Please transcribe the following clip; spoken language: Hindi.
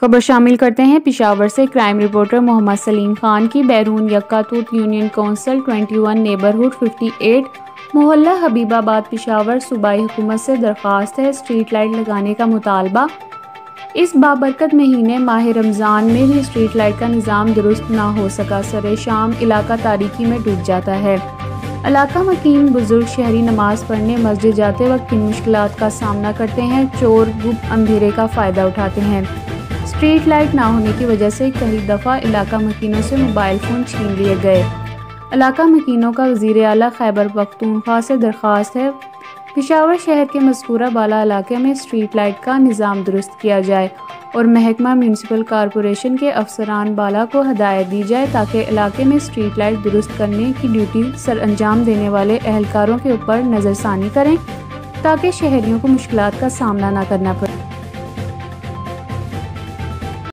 खबर शामिल करते हैं पेशावर से। क्राइम रिपोर्टर मोहम्मद सलीम खान की बैरून यक्कातूत यूनियन काउंसिल 21 नेबरहुड 58 मोहल्ला हबीबाबाद पेशावर सूबाई हुकूमत से दरख्वास्त है, स्ट्रीट लाइट लगाने का मुतालबा। इस बाबरकत महीने माह रमज़ान में भी स्ट्रीट लाइट का निज़ाम दुरुस्त ना हो सका। सरे शाम इलाका तारीकी में डूब जाता है। इलाका मकीन बुजुर्ग शहरी नमाज पढ़ने मस्जिद जाते वक्त किन मुश्किलात का सामना करते हैं। चोर गुप्त अंधेरे का फ़ायदा उठाते हैं। स्ट्रीट लाइट ना होने की वजह से कई दफ़ा इलाका मकीनों से मोबाइल फ़ोन छीन लिए गए। इलाका मकीनों का वज़ीर आला खैबर पख्तूनख्वा से दरख्वास्त है, पेशावर शहर के मज़कूरा बाला इलाके में स्ट्रीट लाइट का निज़ाम दुरुस्त किया जाए और महकमा म्यूनसिपल कॉरपोरेशन के अफसरान बाला को हदायत दी जाए ताकि इलाके में स्ट्रीट लाइट दुरुस्त करने की ड्यूटी सर अंजाम देने वाले एहलकारों के ऊपर नज़रसानी करें ताकि शहरियों को मुश्किलात का सामना न करना पड़े।